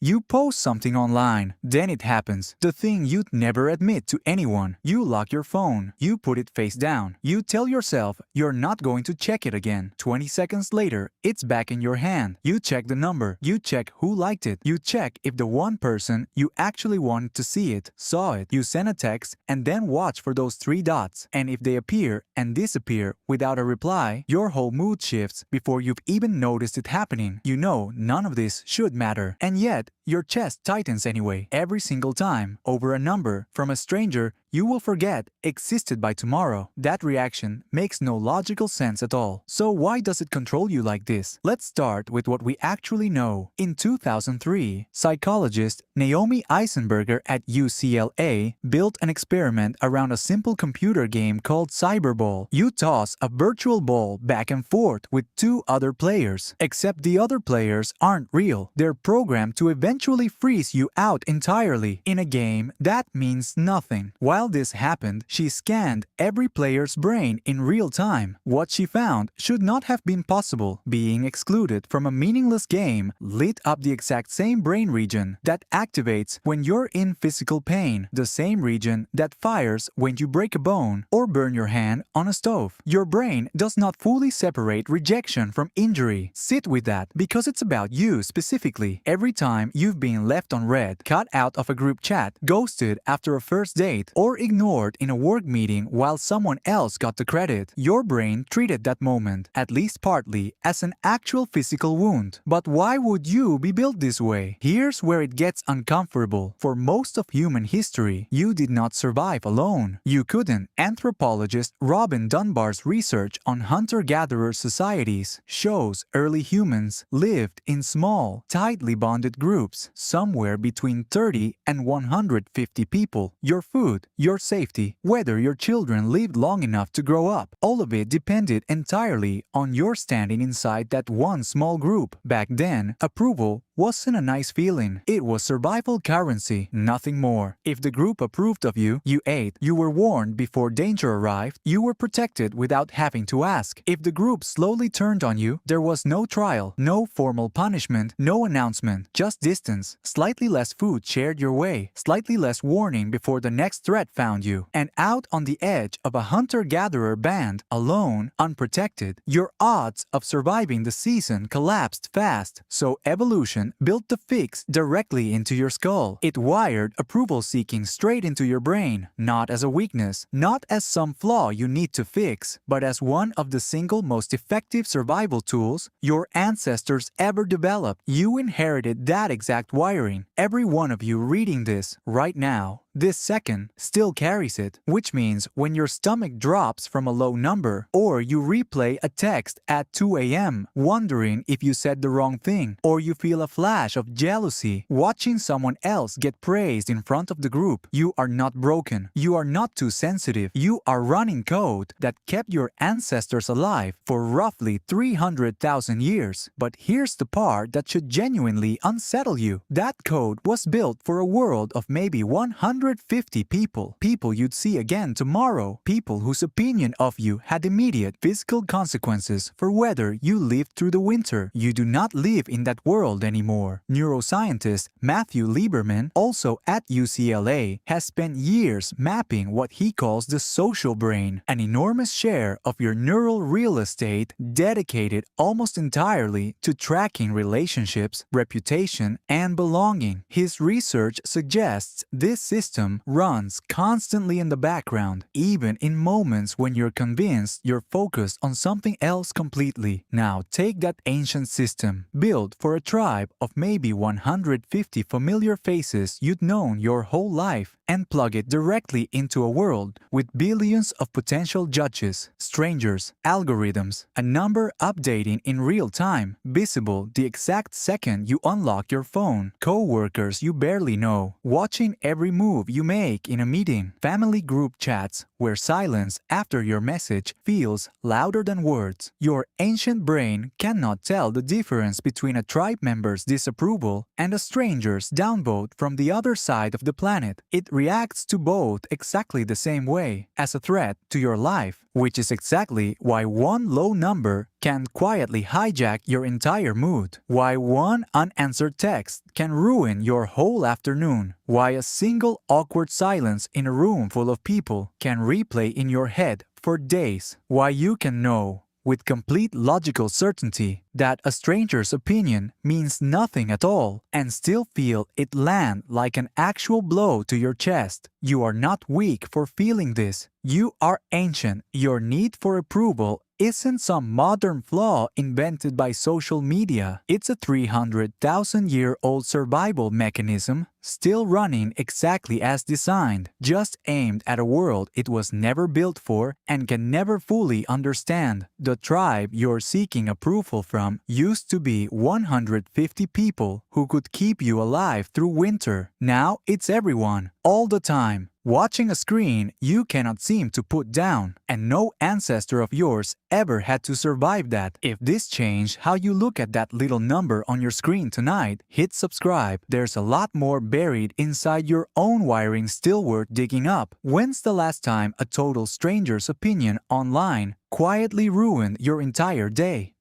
You post something online, then it happens. The thing you'd never admit to anyone. You lock your phone. You put it face down. You tell yourself you're not going to check it again. 20 seconds later, it's back in your hand. You check the number. You check who liked it. You check if the one person you actually wanted to see it saw it. You send a text and then watch for those three dots. And if they appear and disappear without a reply, your whole mood shifts before you've even noticed it happening. You know none of this should matter. And yet, your chest tightens anyway, every single time, over a number from a stranger you will forget existed by tomorrow. That reaction makes no logical sense at all. So why does it control you like this? Let's start with what we actually know. In 2003, psychologist Naomi Eisenberger at UCLA built an experiment around a simple computer game called Cyberball. You toss a virtual ball back and forth with two other players, except the other players aren't real. They're programmed to eventually freeze you out entirely. In a game, that means nothing. While this happened, she scanned every player's brain in real time. What she found should not have been possible. Being excluded from a meaningless game lit up the exact same brain region that activates when you're in physical pain, the same region that fires when you break a bone or burn your hand on a stove. Your brain does not fully separate rejection from injury. Sit with that, because it's about you specifically. Every time you've been left on red, cut out of a group chat, ghosted after a first date, or ignored in a work meeting while someone else got the credit, your brain treated that moment, at least partly, as an actual physical wound. But why would you be built this way? Here's where it gets uncomfortable. For most of human history, you did not survive alone. You couldn't. Anthropologist Robin Dunbar's research on hunter-gatherer societies shows early humans lived in small, tightly bonded groups, somewhere between 30 and 150 people. Your food, your safety, whether your children lived long enough to grow up, all of it depended entirely on your standing inside that one small group. Back then, approval wasn't a nice feeling. It was survival currency, nothing more. If the group approved of you, you ate. You were warned before danger arrived. You were protected without having to ask. If the group slowly turned on you, there was no trial, no formal punishment, no announcement, just distance. Slightly less food shared your way, slightly less warning before the next threat found you. And out on the edge of a hunter-gatherer band, alone, unprotected, your odds of surviving the season collapsed fast. So evolution built the fix directly into your skull. It wired approval-seeking straight into your brain, not as a weakness, not as some flaw you need to fix, but as one of the single most effective survival tools your ancestors ever developed. You inherited that exact wiring. Every one of you reading this right now, this second, still carries it, which means when your stomach drops from a low number, or you replay a text at 2 a.m. wondering if you said the wrong thing, or you feel a flash of jealousy watching someone else get praised in front of the group, you are not broken. You are not too sensitive. You are running code that kept your ancestors alive for roughly 300,000 years. But here's the part that should genuinely unsettle you. That code was built for a world of maybe 150 people. People you'd see again tomorrow. People whose opinion of you had immediate physical consequences for whether you lived through the winter. You do not live in that world anymore. Neuroscientist Matthew Lieberman, also at UCLA, has spent years mapping what he calls the social brain, an enormous share of your neural real estate dedicated almost entirely to tracking relationships, reputation, and belonging. His research suggests this system runs constantly in the background, even in moments when you're convinced you're focused on something else completely. Now take that ancient system, built for a tribe of maybe 150 familiar faces you'd known your whole life, and plug it directly into a world with billions of potential judges, strangers, algorithms, a number updating in real time, visible the exact second you unlock your phone, co-workers you barely know, watching every move you make in a meeting, family group chats where silence after your message feels louder than words. Your ancient brain cannot tell the difference between a tribe member's disapproval and a stranger's downvote from the other side of the planet. It reacts to both exactly the same way, as a threat to your life, which is exactly why one low number can quietly hijack your entire mood, why one unanswered text can ruin your whole afternoon, why a single awkward silence in a room full of people can replay in your head for days, why you can know with complete logical certainty that a stranger's opinion means nothing at all and still feel it land like an actual blow to your chest. You are not weak for feeling this. You are ancient. Your need for approval isn't some modern flaw invented by social media. It's a 300,000-year-old survival mechanism still running exactly as designed, just aimed at a world it was never built for and can never fully understand. The tribe you're seeking approval from used to be 150 people who could keep you alive through winter. Now it's everyone, all the time, watching a screen you cannot seem to put down, and no ancestor of yours ever had to survive that. If this changed how you look at that little number on your screen tonight, hit subscribe. There's a lot more buried inside your own wiring still worth digging up. When's the last time a total stranger's opinion online quietly ruined your entire day?